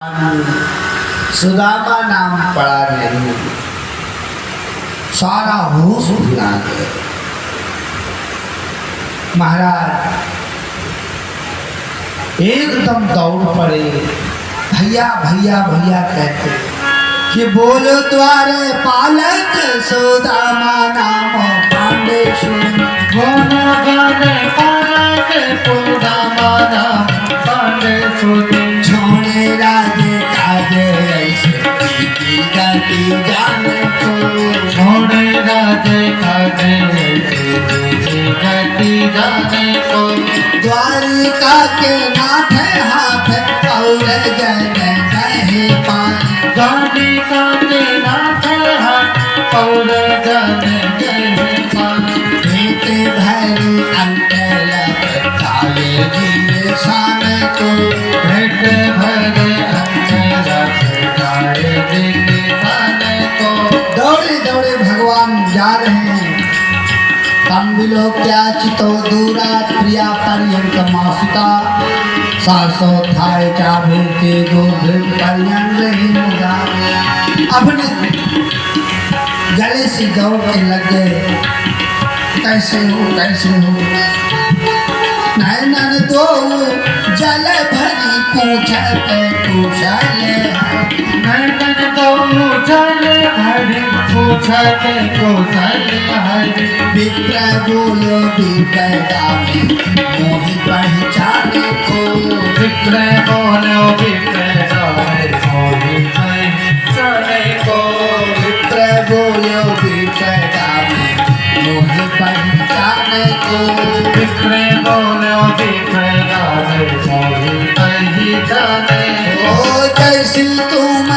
सुदामा नाम पड़ा नहीं, सारा होश भुला गए। महाराज एकदम दौड़ पड़े, भैया भैया भैया कहते कि बोलो द्वारे पालक सुदामा नाम पांडे बोलो द्वारे पालक सुदामा नाम पांडे छोड़े राजे काजे ऐसे गति जाने को, छोड़े राजे काजे ऐसे गति जाने को। द्वारिका के नाथ हाथ और जन कहे पान, द्वारिका के नाथ हाथ और जन कहे पान। भेटे भैरू अंतर काले दिए शान को, भेट भरे अंतर काले दिए शान को। दौड़े दौड़े भगवान जा रहे हैं। तंबिलो क्या चितो दूरा प्रिया पर्यंत मासुता, सासो थाय चाभे के दो पर्यंत रही मुदा। अपने गले से दौड़ के लग गए, कैसे हो कैसे हो। नैनन दो जल भरी पूछत कुशल, नैनन दो जल भरी पूछत कुशल हरि। विप्र बोलो विप्रदामी मोहि पहचाने को, विप्र बोलो विप्रदामी मोहि पहचाने को। विप्र बोलो विप्रदामी मोहि पहचाने को, विप्र बोलो विप्रदामी मोहि पहचाने को। ओ जैसी तुम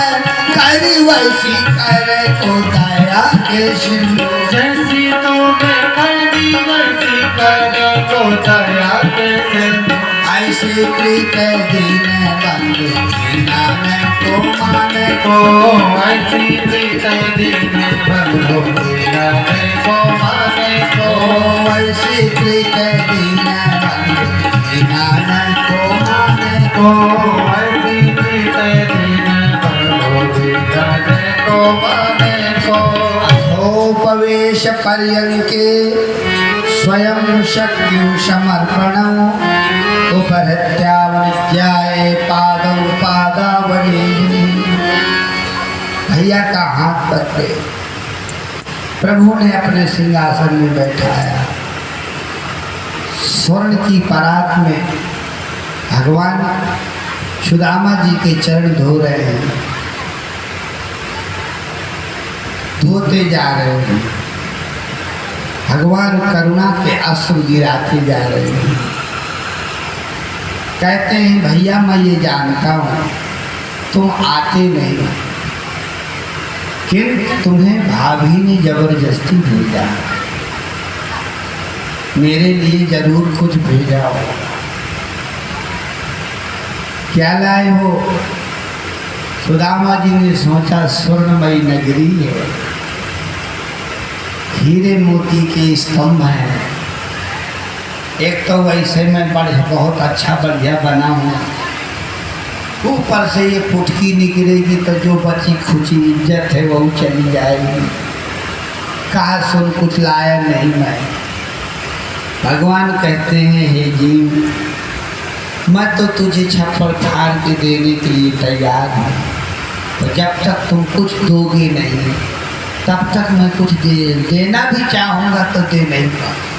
करी वैसी करे को दया के सिंधु, जैसी तुम्हें करी वैसी करे को दया के सिंधु। ऐसे प्रीत दीन बंधु नाम को माने को ऐसी प्रीत दीन बंधु नाम को माने को। ऐसे प्रीत दीन बंधु नाम को माने को ऐसी प्रीत दीन बंधु नाम को माने को। अधोपवेश पर्यंके स्वयं शक्ति समर्पण, उपहत्यावनित्याये पादौ पादावली। भैया का हाथ पकड़े प्रभु ने अपने सिंहासन में बैठाया। स्वर्ण की परात में भगवान सुदामा जी के चरण धो रहे हैं, धोते जा रहे हैं। भगवान करुणा के अश्रु गिराते जा रहे हैं। कहते हैं भैया मैं ये जानता हूँ तुम आते नहीं, किंतु तुम्हें भाभी ने जबरदस्ती भेजा, मेरे लिए जरूर कुछ भेजा हो। क्या लाए हो? सुदामा जी ने सोचा स्वर्णमयी नगरी है, हीरे मोती के स्तंभ हैं, एक तो वैसे मैं बहुत अच्छा बढ़िया बना हूँ, ऊपर से ये पुटकी निकलेगी तो जो बची खुची इज्जत है वो चली जाएगी। कहा सुन कुछ लाया नहीं मैं। भगवान कहते हैं हे जीव, मैं तो तुझे छप्पर फाड़ के देने के लिए तैयार हूँ, तो जब तक तुम कुछ दोगे नहीं तब तक मैं कुछ देना भी चाहूँगा तो दे नहीं पाऊँगा।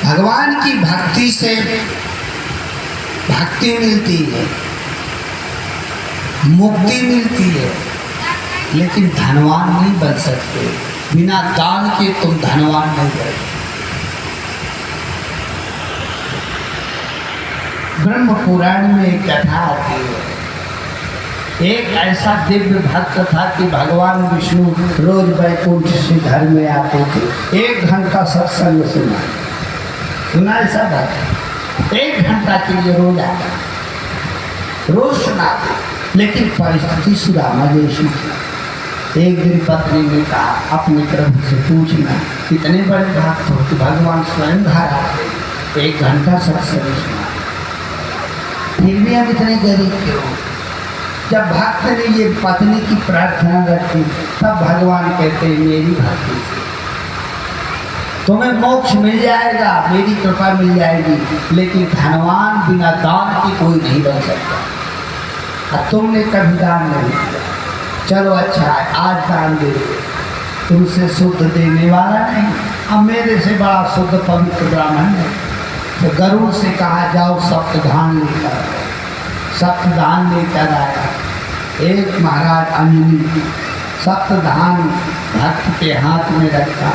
भगवान की भक्ति से भक्ति मिलती है, मुक्ति मिलती है, लेकिन धनवान नहीं बन सकते। बिना दान के तुम धनवान नहीं बन। ब्रह्म पुराण में एक कथा आती है। एक ऐसा दिव्य भक्त था कि भगवान विष्णु रोज वैकुंठ से घर में आते थे। 1 घंटा सत्संग सुना ऐसा भक्त 1 घंटा के लिए रोज आता, रोज सुनाते। लेकिन परिस्थिति सुदामा जैसी थी। एक दिन पत्नी ने कहा अपने प्रभु से पूछना, कितने बड़े भक्त हो कि भगवान स्वयं घर आते 1 घंटा सत्संग सुना। फिर भी हम इतने गरीब क्यों? जब भक्त ने ये पत्नी की प्रार्थना रखी तब भगवान कहते हैं मेरी भक्ति से तुम्हें मोक्ष मिल जाएगा, मेरी कृपा मिल जाएगी, लेकिन धनवान बिना दान के कोई नहीं बन सकता। और तुमने कभी दान नहीं किया, चलो अच्छा है आज दान दे दो, तुमसे शुद्ध देने वाला नहीं, अब मेरे से बड़ा शुद्ध पवित्र ब्राह्मण है। तो गरुड़ से कहा जाओ सप्तधान लेकर आओ। सप्तधान लेकर आया। एक महाराज अंजनी सप्तधान भक्त के हाथ में रखा,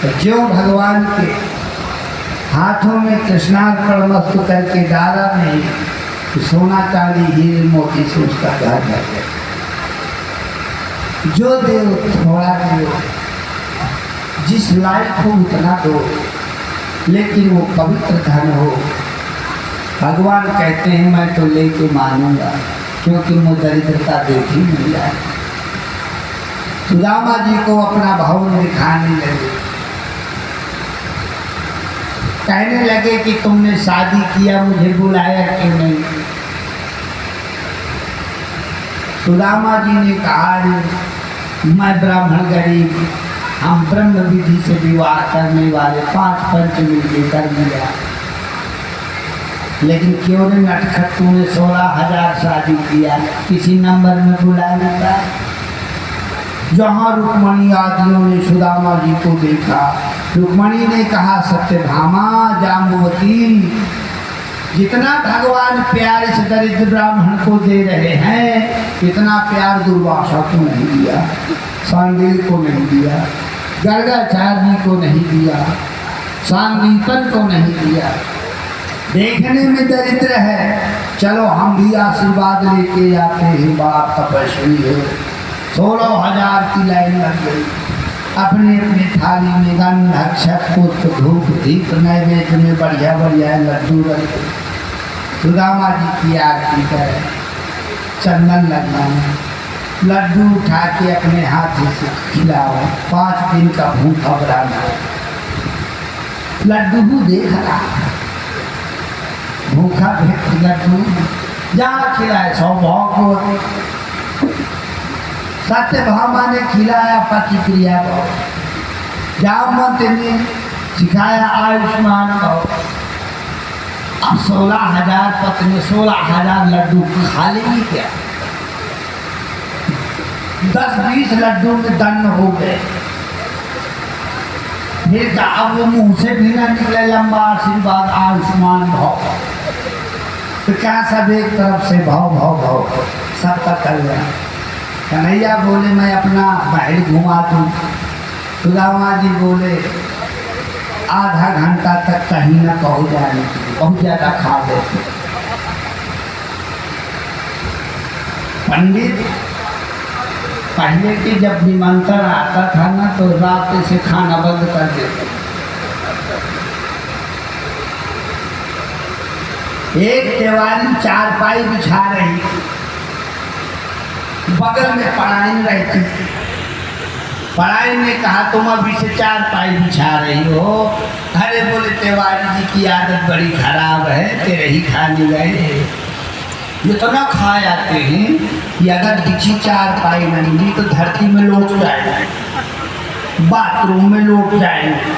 तो जो भगवान के हाथों में कृष्णार्पण मस्तु करके डाला नहीं, तो सोना चांदी हीरे मोती से उसका घर भर गया। जो देव थोड़ा दो, जिस लायक हो उतना दो, लेकिन वो पवित्र धन हो। भगवान कहते हैं मैं तो लेके मानूंगा, क्योंकि मुझे दरिद्रता देखी मिल जाए। सुदामा जी को अपना भवन दिखाने लगे, कहने लगे कि तुमने शादी किया, मुझे बुलाया क्यों नहीं? सुदामा जी ने कहा मैं ब्राह्मण गरीब, हम ब्रह्म विधि से विवाह करने वाले 5 पंच मिलकर कर लिया, लेकिन क्यों नहीं नटखट तूने 16,000 शादी किया, किसी नंबर में बुला लेता। जहाँ रुक्मणी आदियों ने सुदामा जी को देखा, रुक्मणी ने कहा सत्यभामा जाम्बुवती, जितना भगवान प्यार इस दरिद्र ब्राह्मण को दे रहे हैं, इतना प्यार दुर्वासा को नहीं दिया, सांडिल को नहीं दिया, गर्गाचार्य को नहीं दिया, सांदीपन को नहीं दिया। देखने में दरिद्र है, चलो हम भी आशीर्वाद लेके जाते हैं, बाप तपस्वी है। 16,000 की लाइन लग गई। अपने अपने थाली में गंध अक्षत पुष्प धूप दीप नैवेद्य में बढ़िया बढ़िया लड्डू रखे। सुदामा जी की आरती करे, चंदन लगाना, लड्डू उठा के अपने हाथ से खिलाओ। 5 दिन का भूखा ब्राह्मण लड्डू देख रहा, भूखा व्यक्ति लड्डू जहाँ खिलाए सौभाग्य। सत्यभामा ने खिलाया पति क्रिया को, जामवंत ने सिखाया आयुष्मान को। अब 16,000 पत्नी 16,000 लड्डू खा लेंगी क्या? 10-20 लड्डू में दंड हो गए। फिर अब वो मुंह से भी ना निकले लंबा आशीर्वाद आयुष्मान भाव, तो क्या सब एक तरफ से भाव भाव भाव सबका कल्याण। कन्हैया बोले मैं अपना महल घुमा दूँ। सुदामा जी बोले आधा घंटा तक कहीं ना पहुँच जाने के लिए, बहुत ज़्यादा खा लेते। पंडित पहले के जब निमंत्रण आता था ना, तो रात से खाना बंद कर देते। एक देवानी चारपाई बिछा रही, बगल में पढ़ाई रहती। पढ़ाई ने कहा तुम अभी से 4 बिछा रही हो। अरे बोले तिवारी जी की आदत बड़ी खराब है, तेरे ही खाने गए। इतना खा आते हैं कि अगर बिछी 4 नहीं मिली तो धरती में लौट जाएंगे, बाथरूम में लौट जाएंगे,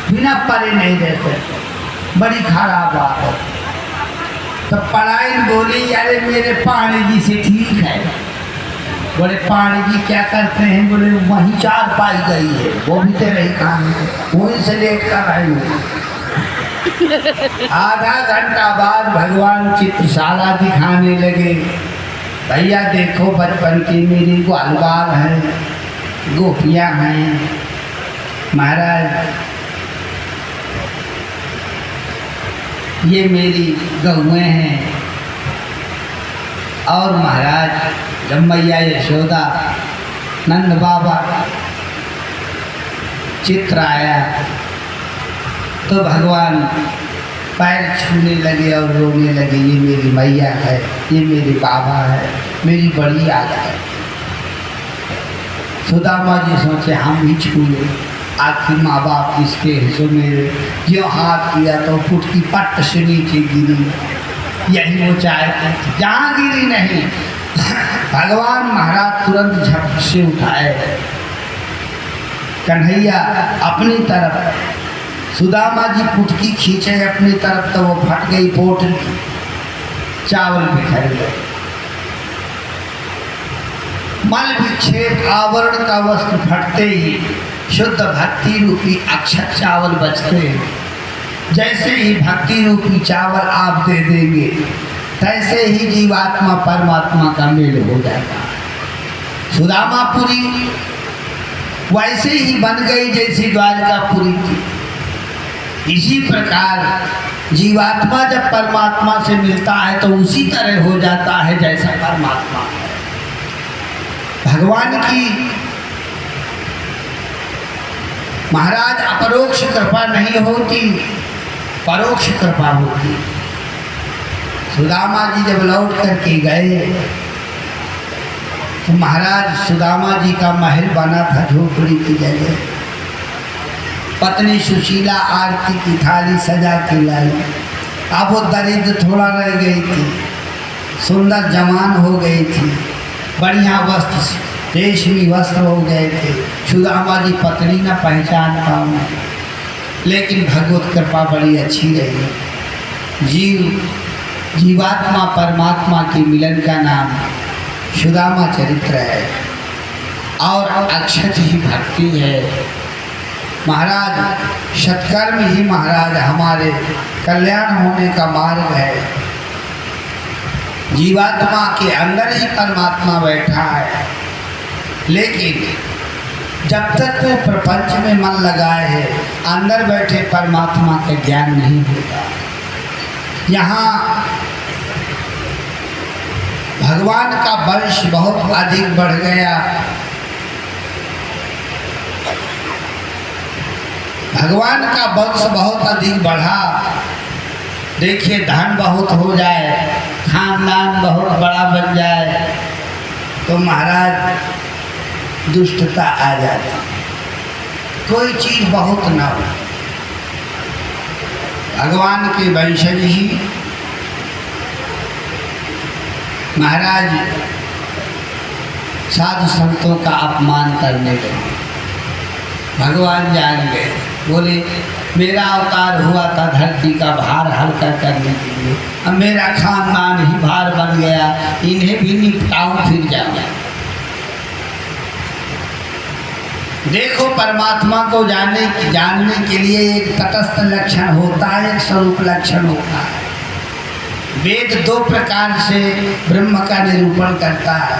बिना परे नहीं रहते। बड़ी खराब बात है। तो पढ़ाई बोली अरे मेरे पाणी जी से ठीक है। बोले पाणी जी क्या करते हैं? बोले वहीं 4 गई है, वो भी तेरे ही काम है, वहीं से लेट कर आई हूँ। आधा घंटा बाद भगवान चित्रशाला दिखाने लगे। भैया देखो बचपन की मेरी ग्वाल बाल हैं, गोपियाँ हैं। महाराज ये मेरी गौएँ हैं। और महाराज जब मैया यशोदा नंद बाबा चित्र आया तो भगवान पैर छूने लगे और रोने लगे। ये मेरी मैया है, ये मेरे बाबा है, मेरी बड़ी आदत है। सुदामा जी सोचे हम भी छू ले, आखिर माँ बाप इसके हिस्सों में जो हाथ किया तो फुटकी पट से नीचे गिरी। यही वो चाहते थे। जहांगीरी नहीं, भगवान महाराज तुरंत झपट से उठाए कन्हैया अपनी तरफ, सुदामा जी पुटकी खींचे अपनी तरफ तो वो फट गई पोटली, चावल बिखर गए। मल विक्षेप आवरण का वस्त्र फटते ही शुद्ध भक्ति रूपी अक्षत चावल बचते हैं। जैसे ही भक्ति रूपी चावल आप दे देंगे तैसे ही जीवात्मा परमात्मा का मेल हो जाता है। सुदामापुरी वैसे ही बन गई जैसी द्वारकापुरी थी। इसी प्रकार जीवात्मा जब परमात्मा से मिलता है तो उसी तरह हो जाता है जैसा परमात्मा है। भगवान की महाराज अपरोक्ष कृपा नहीं होती, परोक्ष कृपा होती। सुदामा जी जब लौट करके गए तो महाराज सुदामा जी का महल बना था झोपड़ी की जगह। पत्नी सुशीला आरती की थाली सजा के लाई। अब वो दरिद्र थोड़ा रह गई थी, सुंदर जवान हो गई थी, बढ़िया वस्त्र रेशमी वस्त्र हो गए थे। सुदामा जी पत्नी न पहचान पाऊँ, लेकिन भगवत कृपा बड़ी अच्छी रही। जीवात्मा परमात्मा के मिलन का नाम सुदामा चरित्र है और अक्षत ही भक्ति है। महाराज सत्कर्म ही महाराज हमारे कल्याण होने का मार्ग है। जीवात्मा के अंदर ही परमात्मा बैठा है, लेकिन जब तक वो प्रपंच में मन लगाए है अंदर बैठे परमात्मा का ज्ञान नहीं होता। यहाँ भगवान का वंश बहुत अधिक बढ़ गया। भगवान का वंश बहुत अधिक बढ़ा। देखिए धन बहुत हो जाए, खानदान बहुत बड़ा बन जाए तो महाराज दुष्टता आ जाती। कोई चीज़ बहुत ना हो, भगवान के वंशज ही महाराज साधु संतों का अपमान करने लगे। भगवान जान गए, बोले मेरा अवतार हुआ था धरती का भार हल्का करने के लिए, अब मेरा खानदान ही भार बन गया, इन्हें भी निपटाऊं फिर जाऊं। देखो परमात्मा को जानने के लिए एक तटस्थ लक्षण होता है, एक स्वरूप लक्षण होता है। वेद दो प्रकार से ब्रह्म का निरूपण करता है।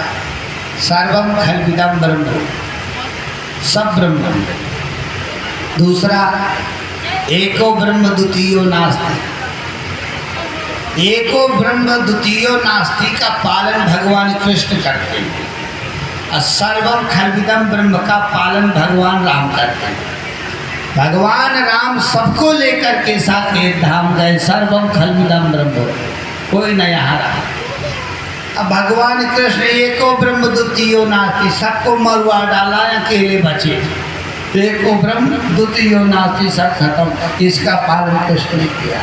सर्वम खल्विदम ब्रह्म, सब ब्रह्म। दूसरा एको ब्रह्म द्वितीयो नास्ति। एको ब्रह्म द्वितीयो नास्ति का पालन भगवान कृष्ण करते हैं और सर्वम खल्विदम ब्रह्म का पालन भगवान राम करते हैं। भगवान राम सबको लेकर के साथ एक धाम गए, सर्वम खल्विदम ब्रह्म, कोई न यहाँ रहा। अब भगवान कृष्ण एको ब्रह्म द्वितीयो नास्ति, सबको मरुआ डाला, अकेले बचे। एको ब्रह्म द्वितीयो नास्ति, सब खत्म। इसका पालन कृष्ण ने किया।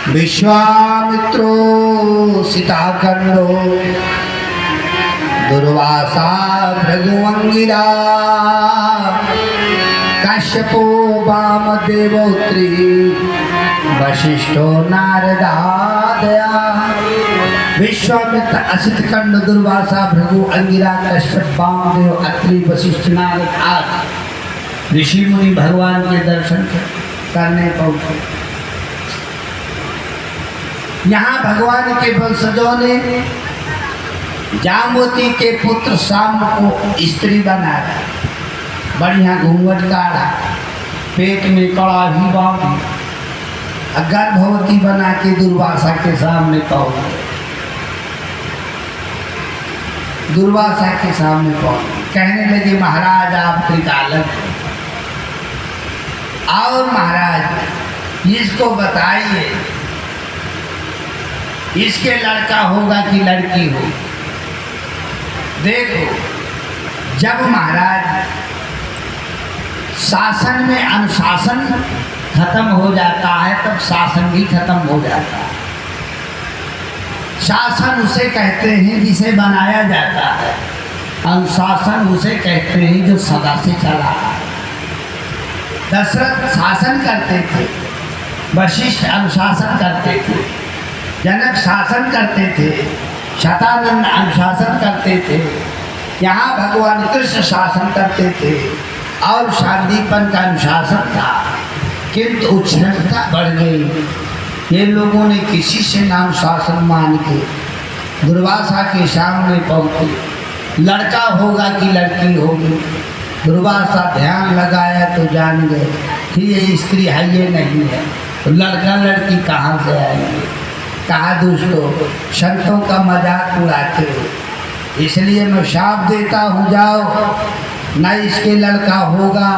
विश्वामित्रो सीताखंडो दुर्वासा भृगुअंगिरा कश्यपो वामदेवोत्री वशिष्ठो नारदादया। विश्वामित्र असित खंड दुर्वासा भृगु अंगिरा कश्यप वामदेव अत्रि वशिष्ठ नारद आदि ऋषि मुनि भगवान के दर्शन करने पहुंचे। यहाँ भगवान के वंशजों ने जामवती के पुत्र शाम को स्त्री बनाया, बढ़िया घूंघट काढ़ा, पेट में कड़ाही बांधी, गर्भवती बना के दुर्वासा के सामने पहुंचे। दुर्वासा के सामने पहुंचे, कहने लगे महाराज आप त्रिकालक हैं, और महाराज इसको बताइए इसके लड़का होगा कि लड़की हो। देखो जब महाराज शासन में अनुशासन खत्म हो जाता है तब शासन भी खत्म हो जाता है। शासन उसे कहते हैं जिसे बनाया जाता है, अनुशासन उसे कहते हैं जो सदा से चला है। दशरथ शासन करते थे, वशिष्ठ अनुशासन करते थे, जनक शासन करते थे, शतानंद अनुशासन करते थे, यहाँ भगवान कृष्ण शासन करते थे और शांतिपन का अनुशासन था। किंतु उच्छृंखलता बढ़ गई। ये लोगों ने किसी से नाम शासन मान के दुर्वासा के सामने पहुँचे। लड़का होगा कि लड़की होगी, दुर्वासा ध्यान लगाया तो जान गए कि ये स्त्री है, ये नहीं है। तो लड़का लड़की कहाँ से आएंगे? कहा दोस्तों, संतों का मजाक उड़ाते हो, इसलिए मैं शाप देता हूँ, जाओ न इसके लड़का होगा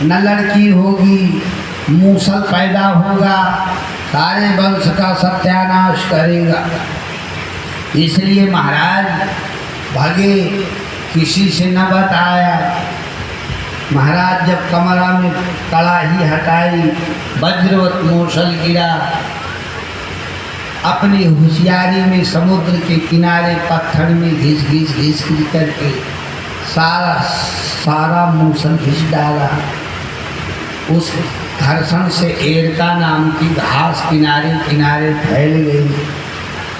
न लड़की होगी, मूसल पैदा होगा, सारे वंश का सत्यानाश करेगा। इसलिए महाराज भागे, किसी से न बताया। महाराज जब कमरा में कड़ाही हटाई, वज्रवत मूसल गिरा, अपनी होशियारी में समुद्र के किनारे पत्थर में घिस करके सारा मूसल घिस डाला। उस घर्षण से एरका नाम की घास किनारे किनारे फैल गई।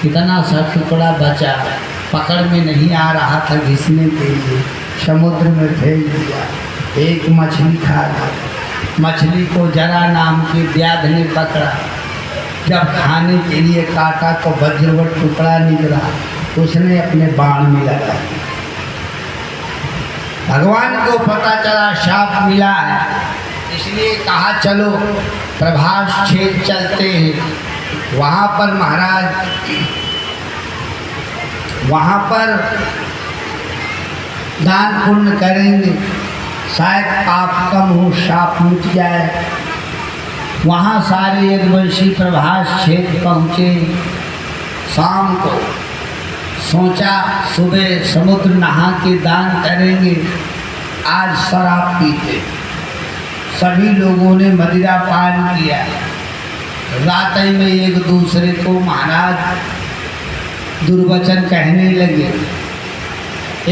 कितना सा टुकड़ा बचा, पकड़ में नहीं आ रहा था घिसने के लिए, समुद्र में फेंक दिया। एक मछली खा गई। मछली को जरा नाम की व्याध ने पकड़ा, जब खाने के लिए काटा तो वज्रवत टुकड़ा निकला, उसने अपने बाण में लगा दिया। भगवान को पता चला शाप मिला है, इसलिए कहा चलो प्रभास क्षेत्र चलते हैं। वहाँ पर महाराज, वहाँ पर दान पुण्य करेंगे, शायद पाप कम हो, शाप मिट जाए। वहाँ सारे यज्ञवंशी प्रभास क्षेत्र पहुँचे। शाम को सोचा सुबह समुद्र नहा के दान करेंगे। आज शराब पीते, सभी लोगों ने मदिरा पान किया। रात में एक दूसरे को महाराज दुर्वचन कहने लगे,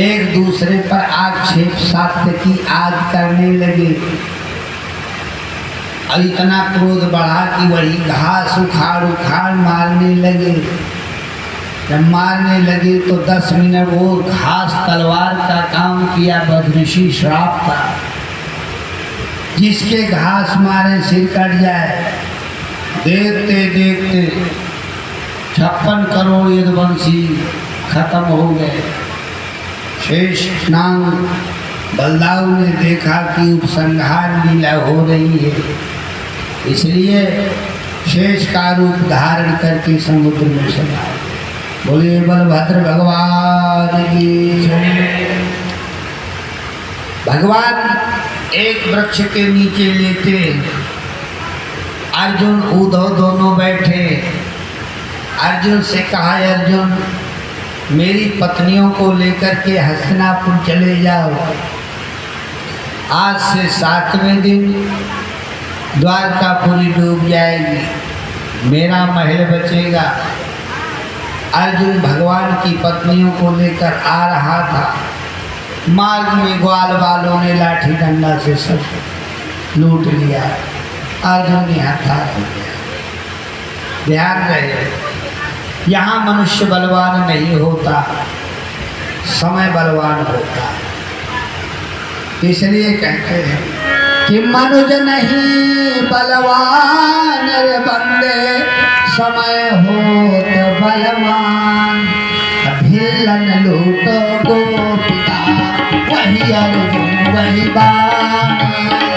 एक दूसरे पर आक्षेप सात्य की आग करने लगे। और इतना क्रोध बढ़ा कि वही घास उखाड़ उखाड़ मारने लगे। जब मारने लगे तो 10 मिनट वो घास तलवार का काम किया। बदऋषि श्राप था, जिसके घास मारे सिर कट जाए। देखते देखते 56 करोड़ यदुवंशी खत्म हो गए। शेष नाग बलदाऊ ने देखा कि उपसंहार लीला हो रही है, इसलिए शेष का रूप धारण करके समुद्र में समाये। बोलिए बलभद्र भगवान की जय। भगवान एक वृक्ष के नीचे लेटे, अर्जुन उद्धव दोनों बैठे। अर्जुन से कहा, अर्जुन मेरी पत्नियों को लेकर के हस्तिनापुर चले जाओ। आज से 7वें दिन द्वारकापुरी डूब जाएगी, मेरा महल बचेगा। अर्जुन भगवान की पत्नियों को लेकर आ रहा था। मार्ग में ग्वाल वालों ने लाठी डंडा से सब लूट लिया। अर्जुन यहाँ था। ध्यान रहे, यहाँ मनुष्य बलवान नहीं होता, समय बलवान होता। इसलिए कहते हैं कि मनुज नहीं बलवान रे बंदे, समय हो तो बलवान। भिलन लूटो गोपिका, वही अर्जुन वही बाण।